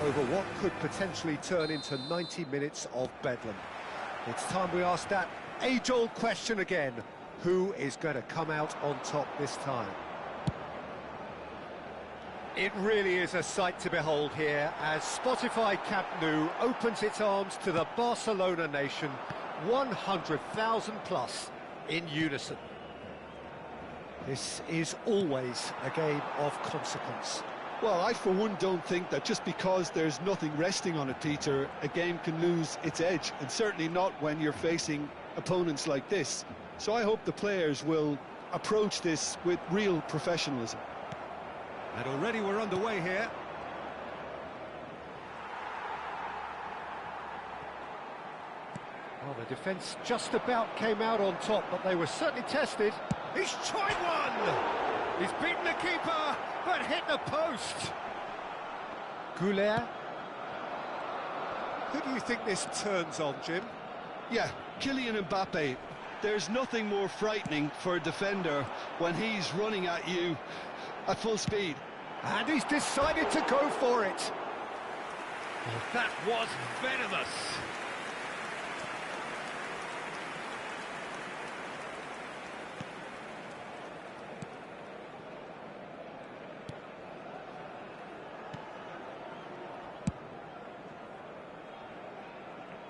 over what could potentially turn into 90 minutes of bedlam. It's time we ask that age-old question again. Who is going to come out on top this time? It really is a sight to behold here as Spotify Camp Nou opens its arms to the Barcelona nation, 100,000 plus in unison. This is always a game of consequence. Well, I for one don't think that just because there's nothing resting on it, Peter, a game can lose its edge, and certainly not when you're facing opponents like this. So I hope the players will approach this with real professionalism. And already we're underway here. Well, the defence just about came out on top, but they were certainly tested. He's tried one! He's beaten the keeper, but hit the post. Goulet. Who do you think this turns on, Jim? Yeah, Kylian Mbappe. There's nothing more frightening for a defender when he's running at you at full speed. And he's decided to go for it. Well, that was venomous.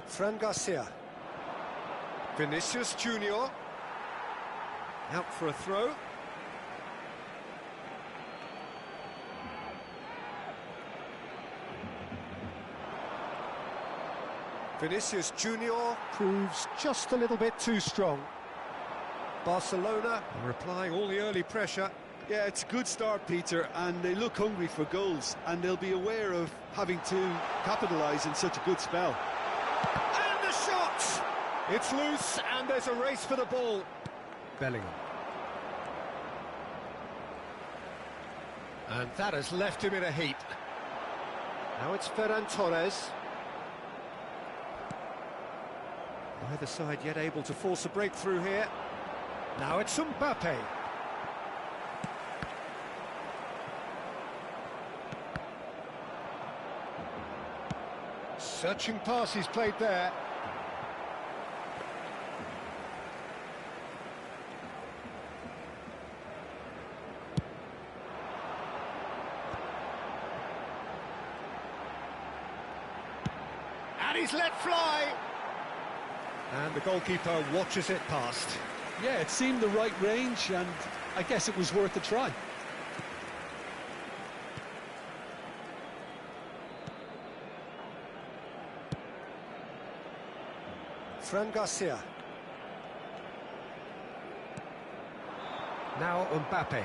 Fran Garcia. Vinicius Junior. Out for a throw. Vinicius Junior proves just a little bit too strong. Barcelona are applying all the early pressure. Yeah, it's a good start, Peter, and they look hungry for goals, and they'll be aware of having to capitalise in such a good spell. And the shot! It's loose, and there's a race for the ball. Bellingham. And that has left him in a heap. Now it's Ferran Torres. Neither side yet able to force a breakthrough here. Now it's Mbappe. Searching pass he's played there. And he's let fly. And the goalkeeper watches it past. Yeah, it seemed the right range, and I guess it was worth a try. Fran Garcia. Now Mbappe.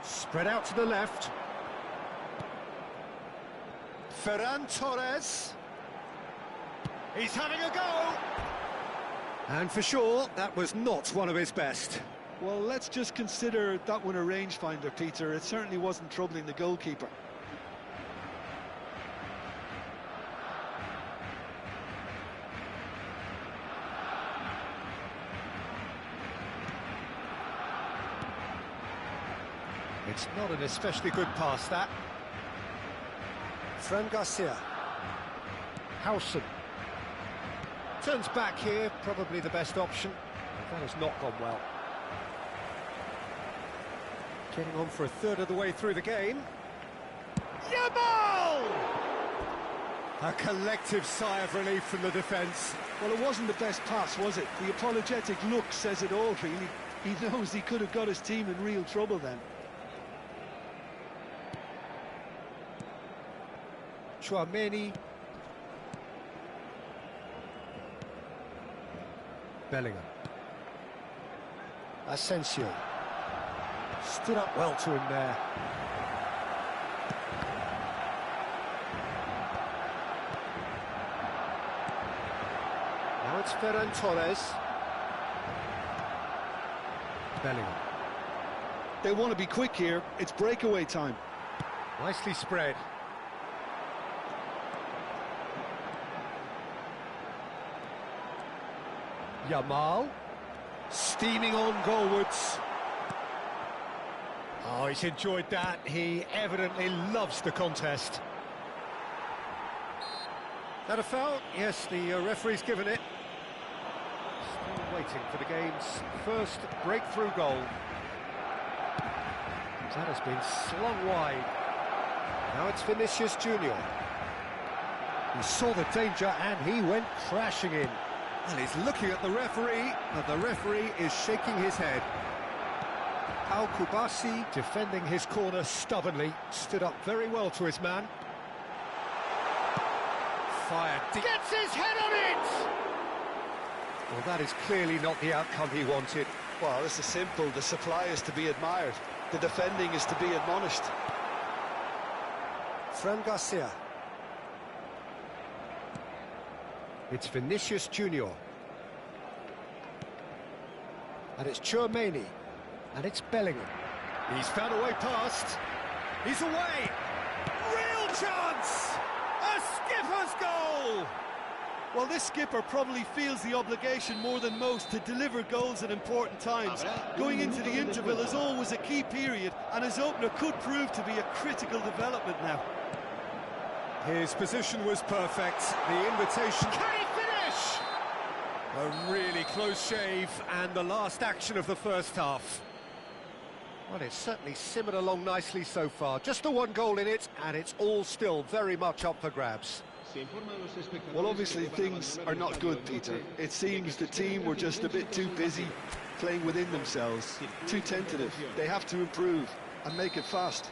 Spread out to the left. Ferran Torres. He's having a go! And for sure, that was not one of his best. Well, let's just consider that one a rangefinder, Peter. It certainly wasn't troubling the goalkeeper. It's not an especially good pass, that. Fran Garcia. Howson. Turns back here, probably the best option. That has not gone well. Getting on for a third of the way through the game. Yamal! A collective sigh of relief from the defence. Well, it wasn't the best pass, was it? The apologetic look says it all, really. He knows he could have got his team in real trouble then. Chouameni. Bellingham. Asensio. Stood up well to him there. Now it's Ferran Torres. Bellingham. They want to be quick here. It's breakaway time. Nicely spread. Yamal, steaming on goalwards. Oh, he's enjoyed that. He evidently loves the contest. That a foul? Yes, the referee's given it. Still waiting for the game's first breakthrough goal. That has been slung wide. Now it's Vinicius Junior. He saw the danger and he went crashing in. And he's looking at the referee, but the referee is shaking his head. Al-Kubasi, defending his corner stubbornly, stood up very well to his man. Fired deep. Gets his head on it! Well, that is clearly not the outcome he wanted. Well, this is simple. The supply is to be admired. The defending is to be admonished. Fran Garcia. It's Vinicius Junior. And it's Tchouaméni. And it's Bellingham. He's found a way past. He's away. Real chance! A skipper's goal! Well, this skipper probably feels the obligation more than most to deliver goals at important times. Going into the interval is always a key period, and his opener could prove to be a critical development now. His position was perfect. The invitation... Can he finish? A really close shave, and the last action of the first half. Well, it's certainly simmered along nicely so far. Just the one goal in it, and it's all still very much up for grabs. Well, obviously things are not good, Peter. It seems the team were just a bit too busy playing within themselves, too tentative. They have to improve and make it fast.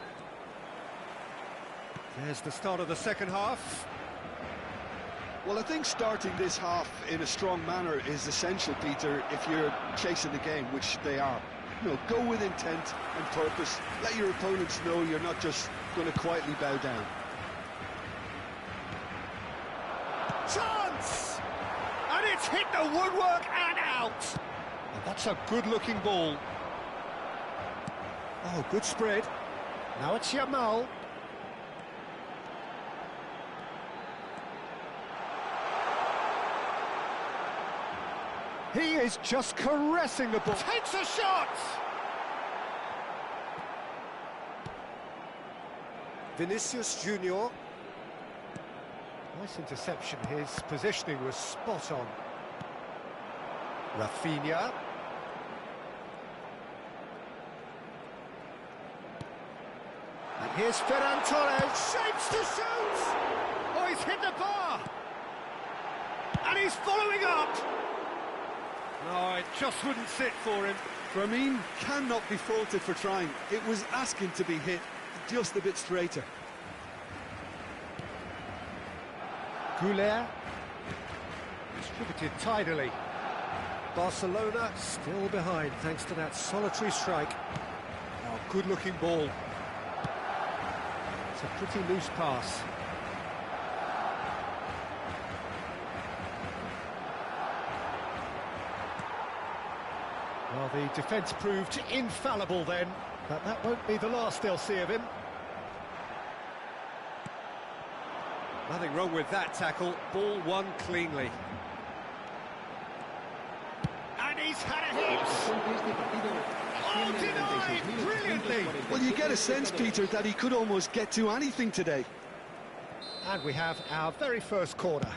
There's the start of the second half. Well, I think starting this half in a strong manner is essential, Peter, if you're chasing the game, which they are. You know, go with intent and purpose. Let your opponents know you're not just going to quietly bow down. Chance! And it's hit the woodwork and out. And that's a good-looking ball. Oh, good spread. Now it's Yamal. He is just caressing the ball. Takes a shot! Vinicius Junior. Nice interception. His positioning was spot on. Rafinha. And here's Ferran Torres. Shapes to shoot! Oh, he's hit the bar! And he's following up! No, it just wouldn't sit for him. Ramin cannot be faulted for trying. It was asking to be hit just a bit straighter. Goulet. Distributed tidily. Barcelona still behind thanks to that solitary strike. Oh, good-looking ball. It's a pretty loose pass. Well, the defence proved infallible then, but that won't be the last they'll see of him. Nothing wrong with that tackle. Ball won cleanly. And he's had a hit! Oh, denied! Brilliantly! Well, you get a sense, Peter, that he could almost get to anything today. And we have our very first corner.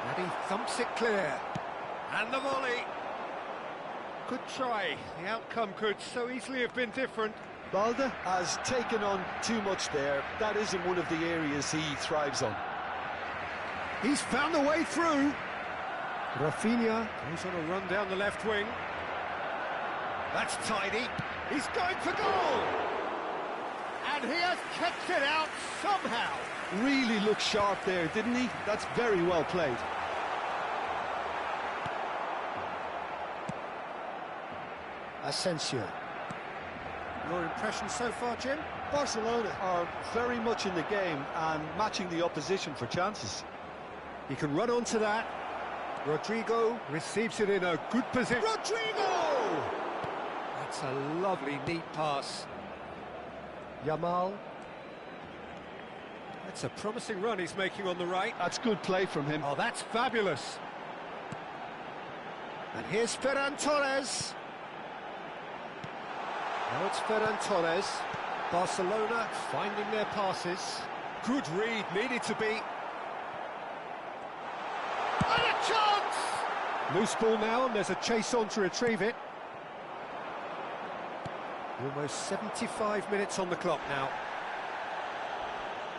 And he thumps it clear. And the volley. Good try. The outcome could so easily have been different. Balde has taken on too much there. That isn't one of the areas he thrives on. He's found a way through. Rafinha. He's on a run down the left wing. That's tidy. He's going for goal. And he has kept it out somehow. Really looked sharp there, didn't he? That's very well played. Asensio. Your impression so far, Jim? Barcelona are very much in the game and matching the opposition for chances. He can run onto that. Rodrigo receives it in a good position. Rodrigo! That's a lovely, neat pass. Yamal. That's a promising run he's making on the right. That's good play from him. Oh, that's fabulous. And here's Ferran Torres. Now it's Ferran Torres. Barcelona finding their passes. Good read, needed to be. And a chance! Loose ball now, and there's a chase on to retrieve it. Almost 75 minutes on the clock now.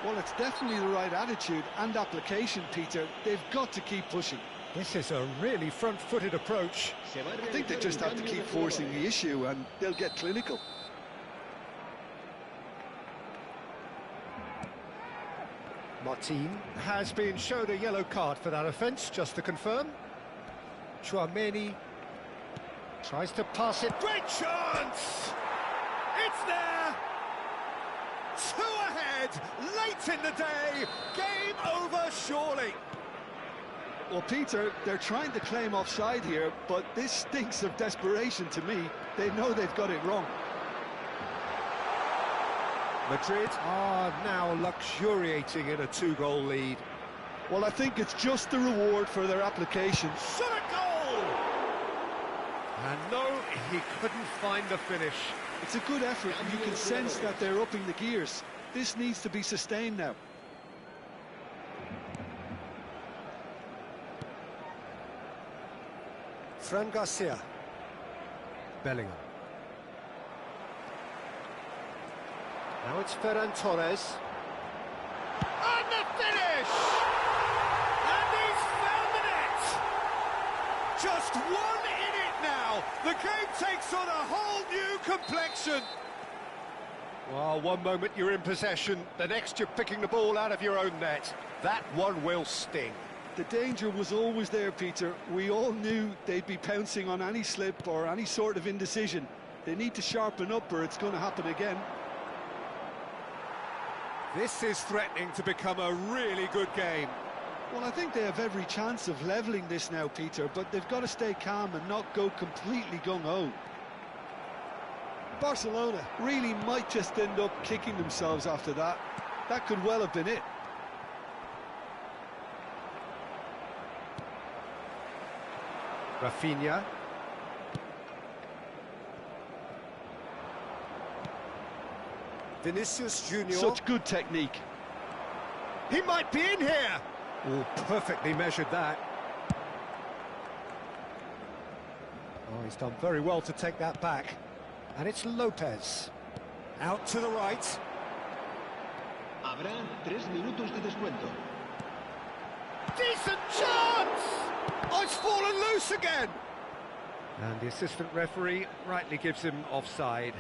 Well, it's definitely the right attitude and application, Peter. They've got to keep pushing. This is a really front-footed approach. I think they just have to keep forcing the issue and they'll get clinical. Martin has been shown a yellow card for that offence, just to confirm. Chouameni tries to pass it. Great chance! It's there! 2 ahead, late in the day, game over surely. Well, Peter, they're trying to claim offside here, but this stinks of desperation to me. They know they've got it wrong. Madrid are now luxuriating in a 2-goal lead. Well, I think it's just the reward for their application. Shot a goal! And no, he couldn't find the finish. It's a good effort, and you can sense that they're upping the gears. This needs to be sustained now. Fran Garcia. Bellingham. Now it's Ferran Torres. And the finish! And he's found the net! Just 1 in it now. The game takes on a whole new complexion. Well, one moment you're in possession, the next you're picking the ball out of your own net. That one will sting. The danger was always there, Peter. We all knew they'd be pouncing on any slip or any sort of indecision. They need to sharpen up or it's going to happen again. This is threatening to become a really good game. Well, I think they have every chance of levelling this now, Peter, but they've got to stay calm and not go completely gung-ho. Barcelona really might just end up kicking themselves after that. That could well have been it. Rafinha. Vinicius Junior. Such good technique. He might be in here. Oh, perfectly measured that. Oh, he's done very well to take that back. And it's Lopez. Out to the right. Habrá 3 minutos de descuento. Decent chance! Oh, it's fallen loose again! And the assistant referee rightly gives him offside.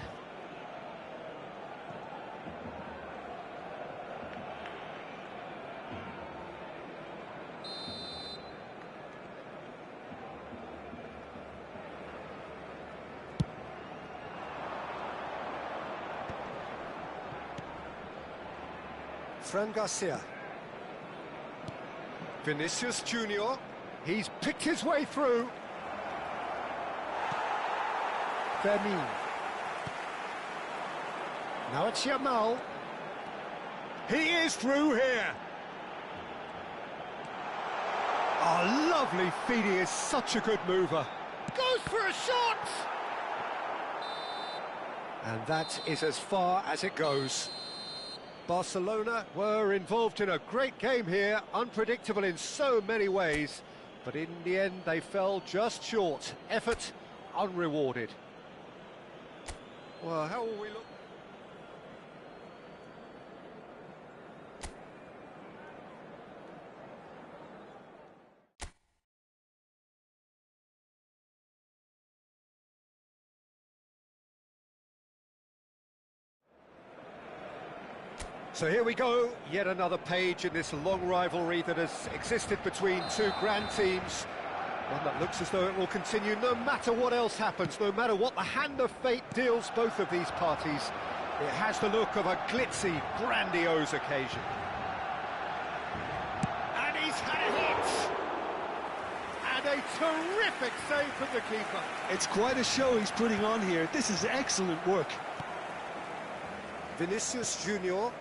Fran Garcia. Vinicius Junior. He's picked his way through. Fermin. Now it's Yamal. He is through here. Oh, lovely feed. He is such a good mover. Goes for a shot! And that is as far as it goes. Barcelona were involved in a great game here, unpredictable in so many ways, but in the end they fell just short. Effort unrewarded. Well, how will we look? So here we go, yet another page in this long rivalry that has existed between two grand teams. One that looks as though it will continue no matter what else happens, no matter what the hand of fate deals both of these parties. It has the look of a glitzy, grandiose occasion. And he's had a hit! And a terrific save from the keeper. It's quite a show he's putting on here. This is excellent work. Vinicius Junior.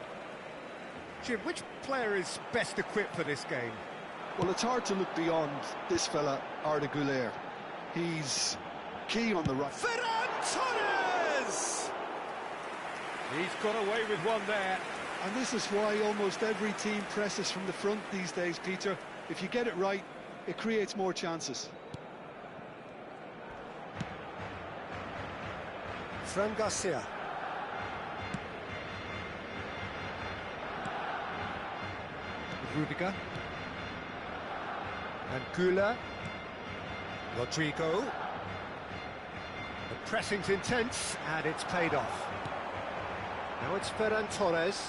Jim, which player is best equipped for this game? Well, it's hard to look beyond this fella, Arda Güler. He's key on the right. Ferran Torres! He's got away with one there. And this is why almost every team presses from the front these days, Peter. If you get it right, it creates more chances. Fran Garcia. Rudiger. And Güler. Rodrigo. The pressing's intense, and it's paid off. Now it's Ferran Torres.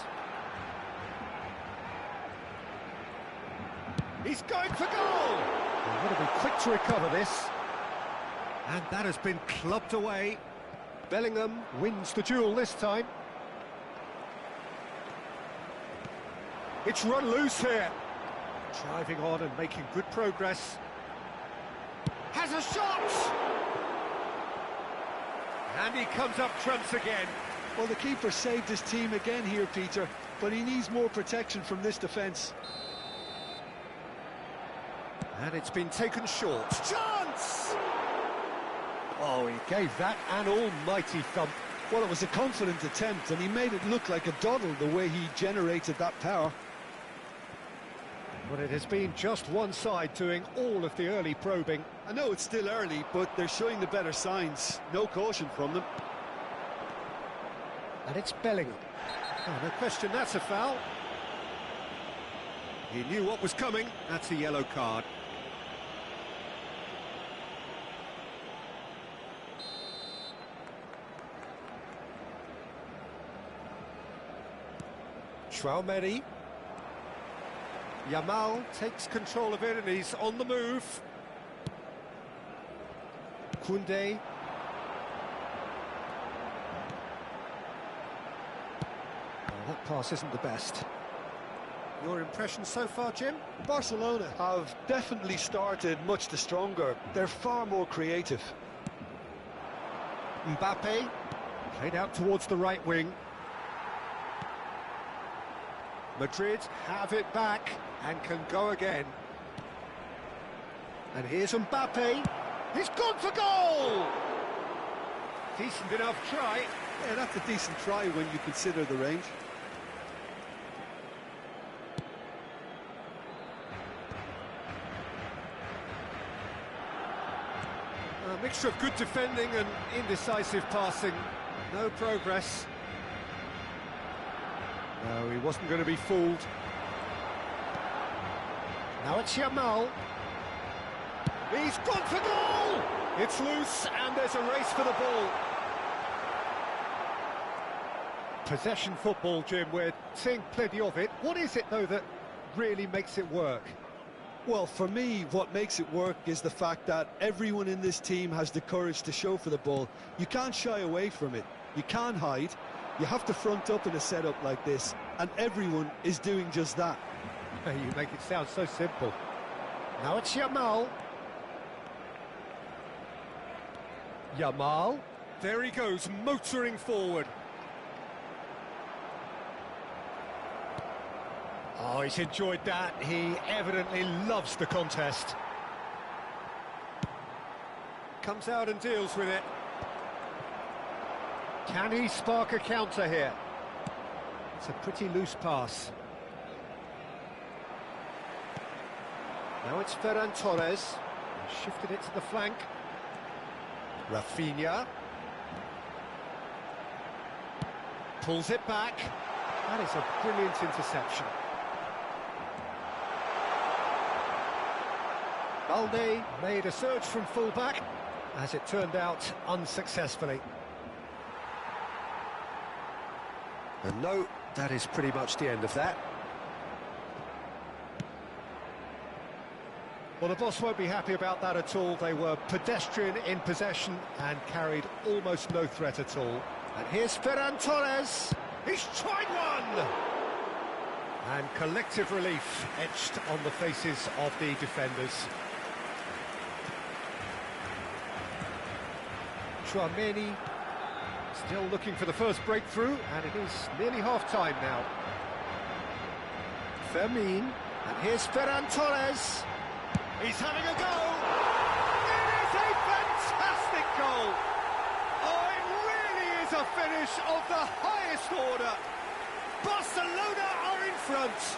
He's going for goal! They've got to be quick to recover this. And that has been clubbed away. Bellingham wins the duel this time. It's run loose here. Driving on and making good progress. Has a shot! And he comes up trumps again. Well, the keeper saved his team again here, Peter, but he needs more protection from this defence. And it's been taken short. Chance! Oh, he gave that an almighty thump. Well, it was a confident attempt, and he made it look like a doddle the way he generated that power. But it has been just one side doing all of the early probing. I know it's still early, but they're showing the better signs. No caution from them. And it's Bellingham. Oh, no question, that's a foul. He knew what was coming. That's a yellow card. Traoré. Yamal takes control of it and he's on the move. Koundé. Oh, that pass isn't the best. Your impression so far, Jim? Barcelona have definitely started much the stronger. They're far more creative. Mbappe, played out towards the right wing. Madrid have it back and can go again. And here's Mbappe. He's gone for goal! Decent enough try. Yeah, that's a decent try when you consider the range. A mixture of good defending and indecisive passing. No progress. No, he wasn't going to be fooled. Now it's Yamal. He's gone for goal! It's loose and there's a race for the ball. Possession football, Jim, we're seeing plenty of it. What is it, though, that really makes it work? Well, for me, what makes it work is the fact that everyone in this team has the courage to show for the ball. You can't shy away from it. You can't hide. You have to front up in a setup like this, and everyone is doing just that. You make it sound so simple. Now it's Yamal. Yamal. There he goes, motoring forward. Oh, he's enjoyed that. He evidently loves the contest. Comes out and deals with it. Can he spark a counter here? It's a pretty loose pass. Now it's Ferran Torres. He shifted it to the flank. Rafinha. Pulls it back. That is a brilliant interception. Balde made a surge from full-back, as it turned out, unsuccessfully. And no, that is pretty much the end of that. Well, the boss won't be happy about that at all. They were pedestrian in possession and carried almost no threat at all. And here's Ferran Torres. He's tried one! And collective relief etched on the faces of the defenders. Traoré still looking for the first breakthrough, and it is nearly half-time now. Fermin, and here's Ferran Torres. He's having a go! It is a fantastic goal! Oh, it really is a finish of the highest order. Barcelona are in front.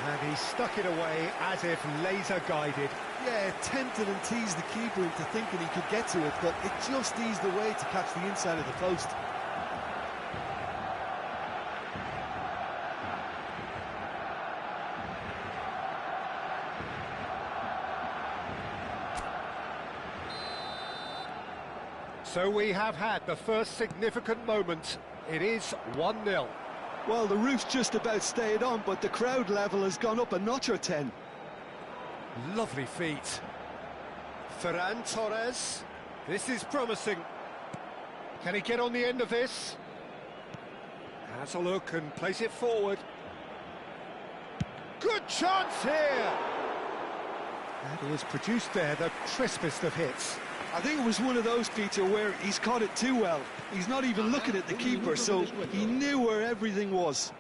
And he stuck it away as if laser-guided. Yeah, tempted and teased the keeper into thinking he could get to it, but it just eased away to catch the inside of the post. So we have had the first significant moment. It is 1-0. Well, the roof's just about stayed on, but the crowd level has gone up a notch or 10. Lovely feet. Ferran Torres. This is promising. Can he get on the end of this? Has a look and place it forward. Good chance here! And he has produced there the crispest of hits. I think it was one of those, Peter, where he's caught it too well. He's not even looking at the keeper, so he knew where everything was.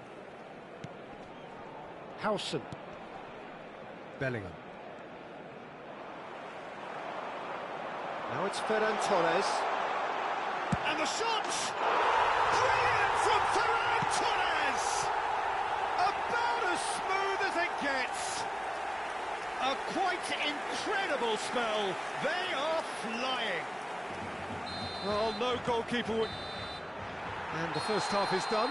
Howson. Bellingham. Now it's Ferran Torres. And the shot! Brilliant from Ferran Torres! About as smooth as it gets. A quite incredible spell. They are flying. Well, no goalkeeper would... And the first half is done.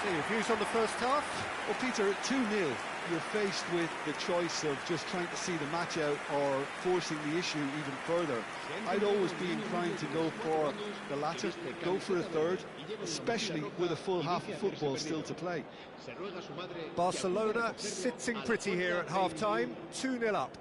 See your views on the first half? Well, Peter, at 2-0, you're faced with the choice of just trying to see the match out or forcing the issue even further. I'd always be inclined to go for the latter, go for a third, especially with a full half of football still to play. Barcelona sitting pretty here at half-time, 2-0 up.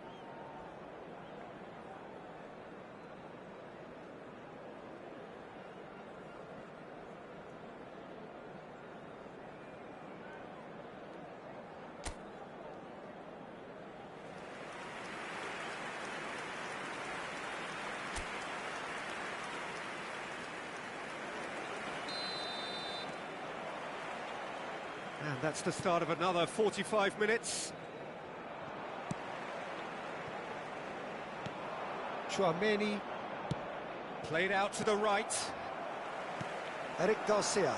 And that's the start of another 45 minutes. Tchouameni played out to the right. Eric Garcia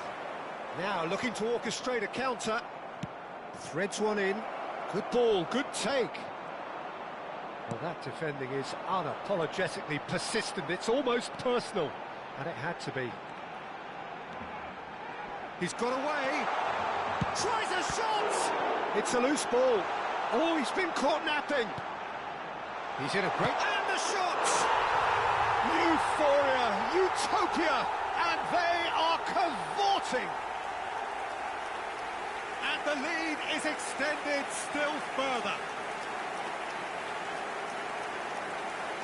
now looking to orchestrate a counter. Threads one in. Good ball, good take. Well, that defending is unapologetically persistent. It's almost personal, and it had to be. He's got away. Tries a shot! It's a loose ball. Oh, he's been caught napping. He's in a great... And the shot! Euphoria, utopia, and they are cavorting. And the lead is extended still further.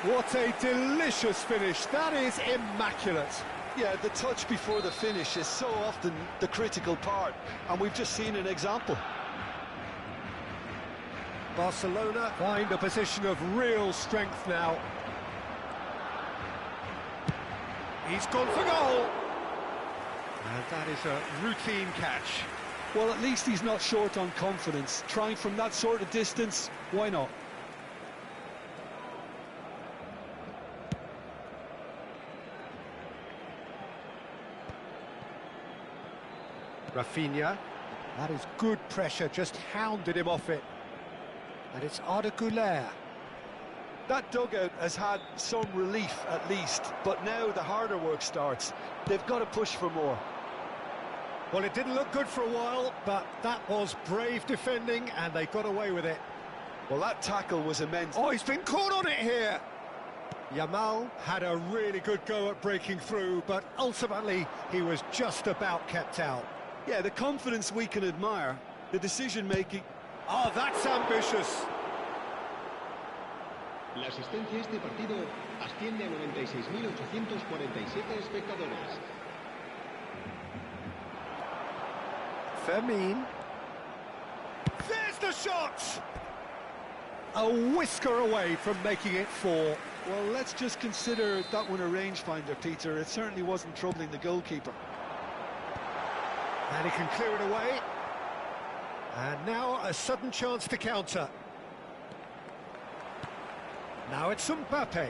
What a delicious finish. That is immaculate. Yeah, the touch before the finish is so often the critical part, and we've just seen an example. Barcelona find a position of real strength now. He's gone for goal. And that is a routine catch. Well, at least he's not short on confidence. Trying from that sort of distance, why not? Rafinha, that is good pressure, just hounded him off it. And it's Arda Güler. That dugout has had some relief at least, but now the harder work starts. They've got to push for more. Well, it didn't look good for a while, but that was brave defending, and they got away with it. Well, that tackle was immense. Oh, he's been caught on it here. Yamal had a really good go at breaking through, but ultimately he was just about kept out. Yeah, the confidence we can admire, the decision-making... Oh, that's ambitious. La asistencia a este partido asciende a 96.847 espectadores. Fermin. There's the shot! A whisker away from making it 4. Well, let's just consider that one a rangefinder, Peter. It certainly wasn't troubling the goalkeeper. And he can clear it away. And now a sudden chance to counter. Now it's Mbappe.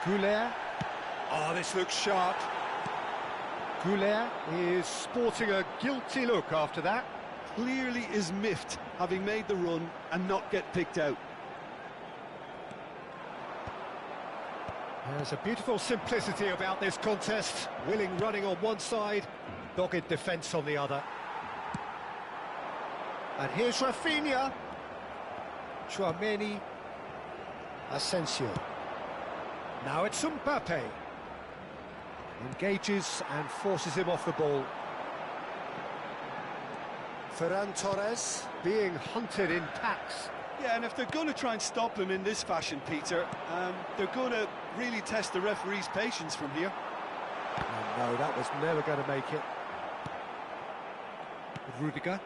Goulet. Oh, this looks sharp. Goulet is sporting a guilty look after that. Clearly is miffed, having made the run and not get picked out. There's a beautiful simplicity about this contest. Willing running on one side, dogged defence on the other. And here's Rafinha. Chouameni. Asensio. Now it's Mbappe. Engages and forces him off the ball. Ferran Torres being hunted in packs. Yeah, and if they're going to try and stop him in this fashion, Peter, they're going to really test the referee's patience from here. Oh, no, that was never going to make it. Rudiger.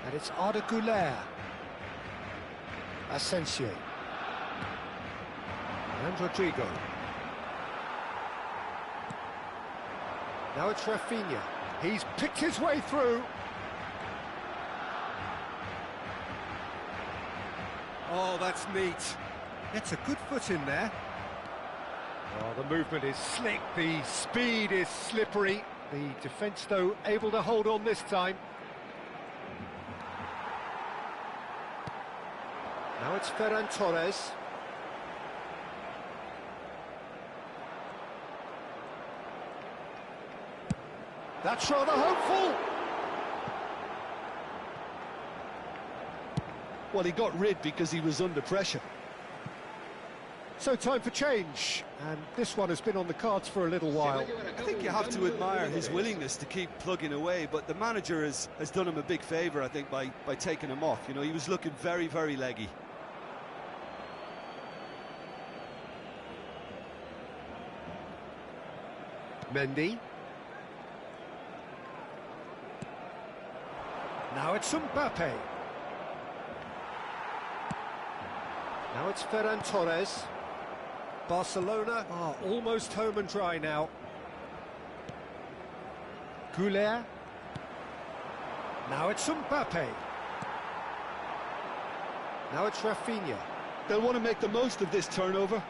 And it's Arda Güler. Asensio. And Rodrigo. Now it's Rafinha. He's picked his way through. Oh, that's neat. Gets a good foot in there. Oh, the movement is slick, the speed is slippery. The defence, though, able to hold on this time. Now it's Ferran Torres. That's rather hopeful. Well, he got rid because he was under pressure. So time for change, and this one has been on the cards for a little while. I think you have to admire his willingness to keep plugging away, but the manager has done him a big favour, I think, by taking him off. You know, he was looking very, very leggy. Mendy. Now it's Mbappe. Now it's Ferran Torres. Barcelona are almost home and dry now. Goulet. Now it's Mbappe. Now it's Rafinha. They'll want to make the most of this turnover.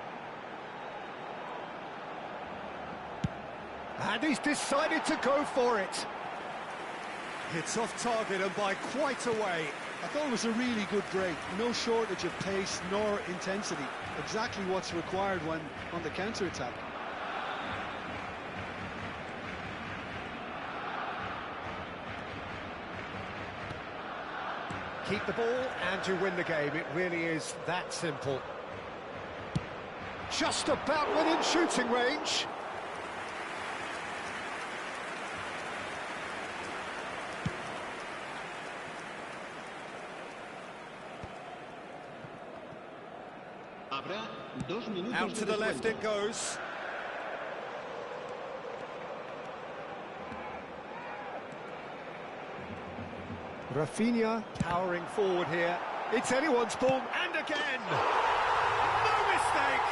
And he's decided to go for it. It's off target and by quite a way. I thought it was a really good break. No shortage of pace nor intensity. Exactly what's required when on the counter-attack. Keep the ball and you win the game. It really is that simple. Just about within shooting range. Out to the left it goes. Rafinha powering forward here. It's anyone's ball, and again! No mistake!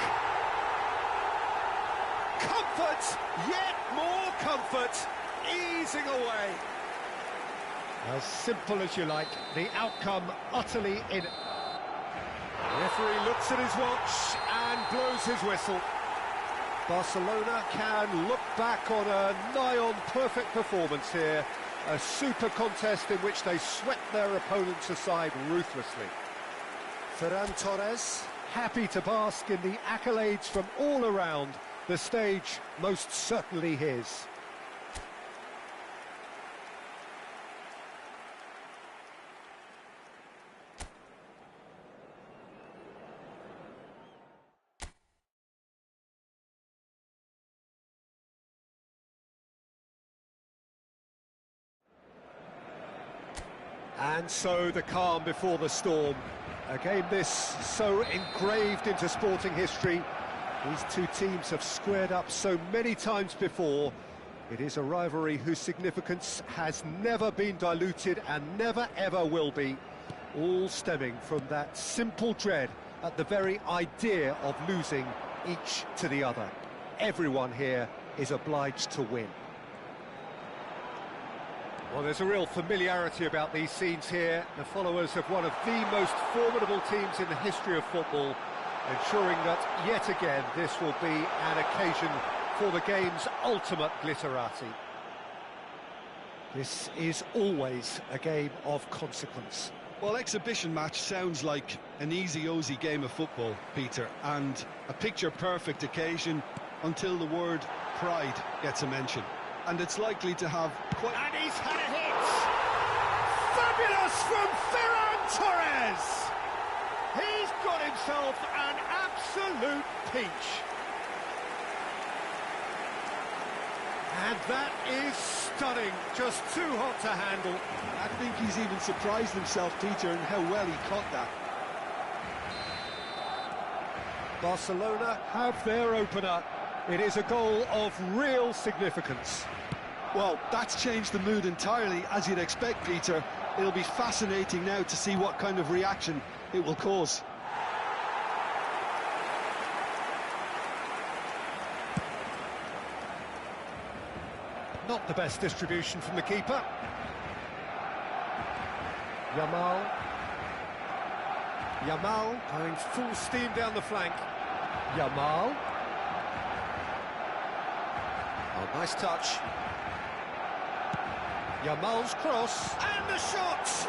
Comfort, yet more comfort, easing away. As simple as you like, the outcome utterly in. The referee looks at his watch and blows his whistle. Barcelona can look back on a nigh-on perfect performance here. A super contest in which they swept their opponents aside ruthlessly. Ferran Torres, happy to bask in the accolades from all around. The stage most certainly his. And so the calm before the storm. A game this so engraved into sporting history. These two teams have squared up so many times before. It is a rivalry whose significance has never been diluted and never ever will be. All stemming from that simple dread at the very idea of losing each to the other. Everyone here is obliged to win. Well, there's a real familiarity about these scenes here. The followers of one of the most formidable teams in the history of football, ensuring that, yet again, this will be an occasion for the game's ultimate glitterati. This is always a game of consequence. Well, exhibition match sounds like an easy-ozy game of football, Peter, and a picture-perfect occasion until the word pride gets a mention. And it's likely to have quite... And he's had a hit! Fabulous from Ferran Torres! He's got himself an absolute peach. And that is stunning, just too hot to handle. I think he's even surprised himself, Peter, in how well he caught that. Barcelona have their opener. It is a goal of real significance. Well, that's changed the mood entirely, as you'd expect, Peter. It'll be fascinating now to see what kind of reaction it will cause. Not the best distribution from the keeper. Yamal going full steam down the flank. Yamal. Oh, nice touch. Yamal's cross. And the shot!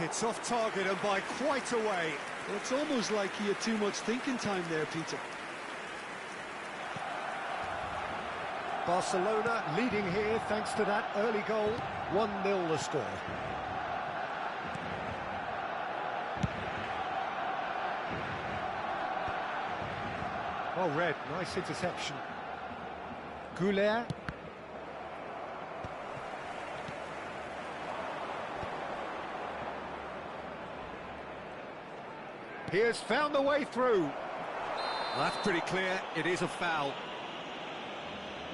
It's off target and by quite a way. Well, it's almost like he had too much thinking time there, Peter. Barcelona leading here thanks to that early goal. 1-0 the score. Well read, nice interception. Goulet. He has found the way through. Well, that's pretty clear, it is a foul.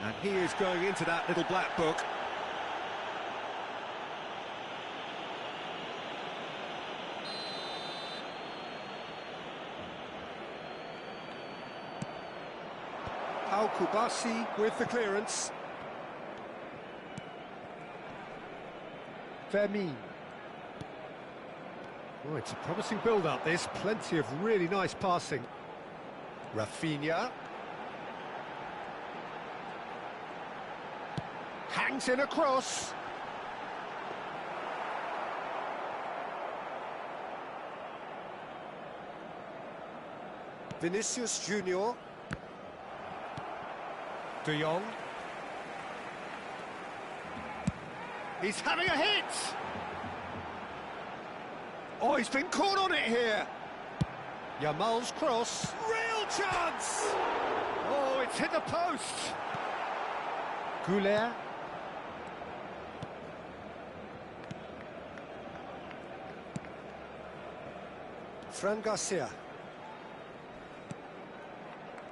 And he is going into that little black book. Al Kubasi with the clearance. Fermin. Oh, it's a promising build-up, this. Plenty of really nice passing. Rafinha. Hangs in a cross. Vinicius Junior. De Jong. He's having a hit! Oh, he's been caught on it here. Yamal's cross. Real chance! Oh, it's hit the post. Goulet. Fran Garcia.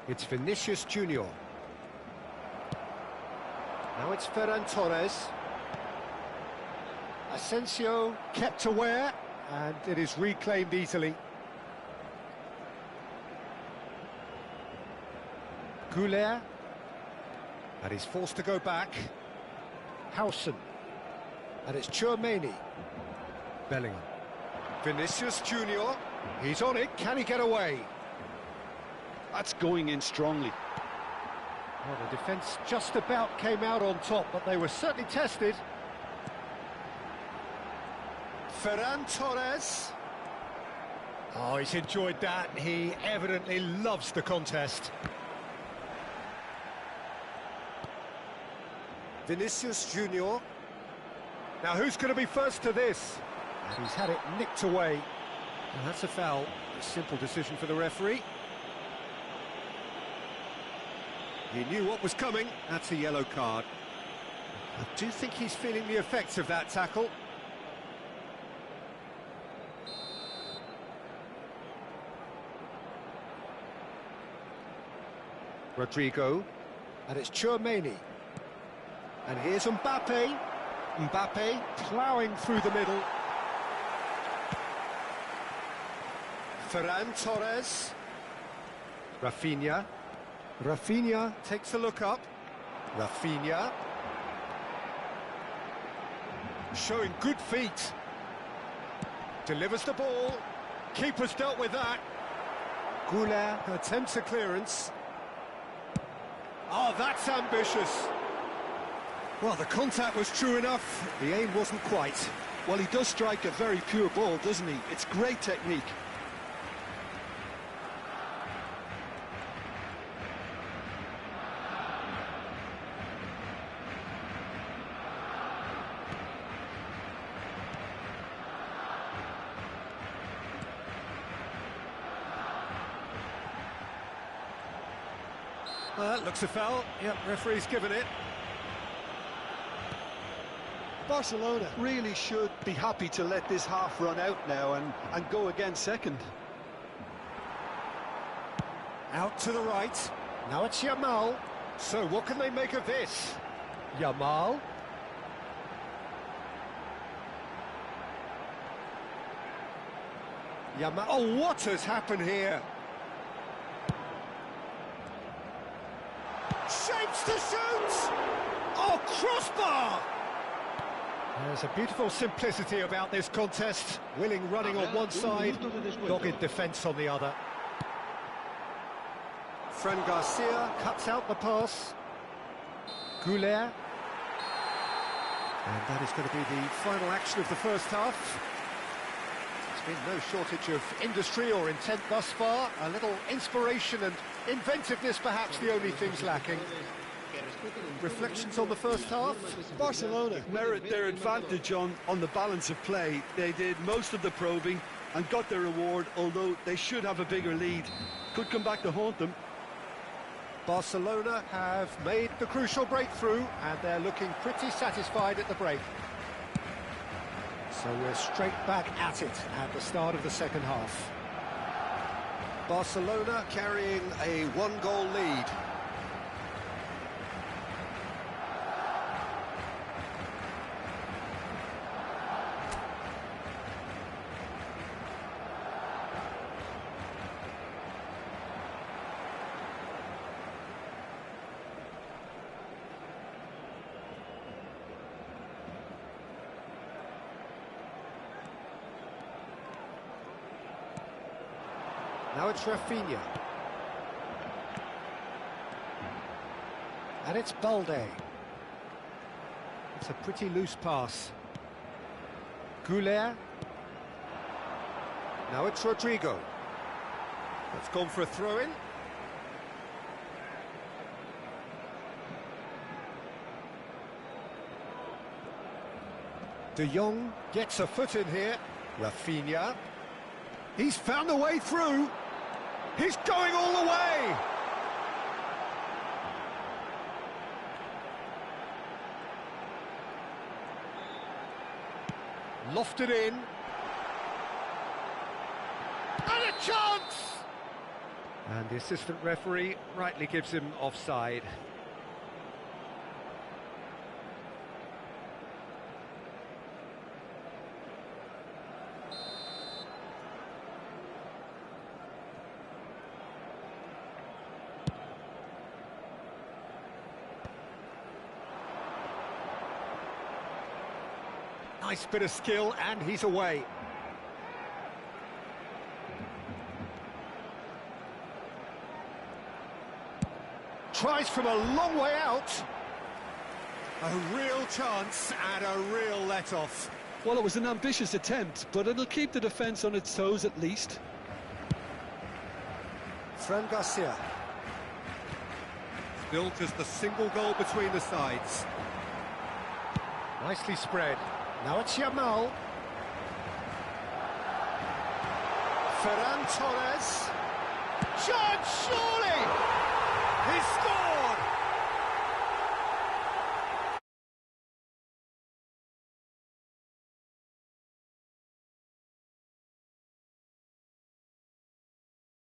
It's Vinicius Junior. Now it's Ferran Torres. Asensio kept aware, and it is reclaimed easily. Goulet. And he's forced to go back. Howson. And it's Tchouaméni. Bellingham. Vinicius Junior. He's on it. Can he get away? That's going in strongly. Well, the defence just about came out on top, but they were certainly tested. Ferran Torres. Oh, he's enjoyed that. He evidently loves the contest. Vinicius Junior. Now, who's going to be first to this? And he's had it nicked away. And that's a foul. A simple decision for the referee. He knew what was coming. That's a yellow card. I do think he's feeling the effects of that tackle. Rodrigo. And it's Tchouaméni. And here's Mbappe. Mbappe ploughing through the middle. Ferran Torres. Rafinha. Rafinha takes a look up. Rafinha. Showing good feet. Delivers the ball. Keeper's dealt with that. Goulet attempts a clearance. Oh, that's ambitious. Well, the contact was true enough. The aim wasn't quite. Well, he does strike a very pure ball, doesn't he? It's great technique. Well, looks a foul. Yep, referee's given it. Barcelona really should be happy to let this half run out now and go again second. Out to the right. Now it's Yamal. So what can they make of this? Yamal. Yamal. Oh, what has happened here? Shapes to shoot! Oh, crossbar! There's a beautiful simplicity about this contest. Willing running on one side, dogged defence on the other. Fran Garcia cuts out the pass. Goulet. And that is going to be the final action of the first half. There's been no shortage of industry or intent thus far. A little inspiration and inventiveness, perhaps the only things lacking. Reflections on the first half? Barcelona merit their advantage on the balance of play. They did most of the probing and got their reward, although they should have a bigger lead. Could come back to haunt them. Barcelona have made the crucial breakthrough and they're looking pretty satisfied at the break. So we're straight back at it at the start of the second half. Barcelona carrying a one-goal lead. Now it's Rafinha. And it's Balde. It's a pretty loose pass. Goulet. Now it's Rodrigo. That's gone for a throw-in. De Jong gets a foot in here. Rafinha. He's found a way through. He's going all the way. Lofted in. And a chance! And the assistant referee rightly gives him offside. Nice bit of skill, and he's away. Tries from a long way out. A real chance and a real let-off. Well, it was an ambitious attempt, but it'll keep the defence on its toes at least. Fran Garcia. Built as the single goal between the sides. Nicely spread. Now it's Yamal. Ferran Torres. Chance, surely! He scores!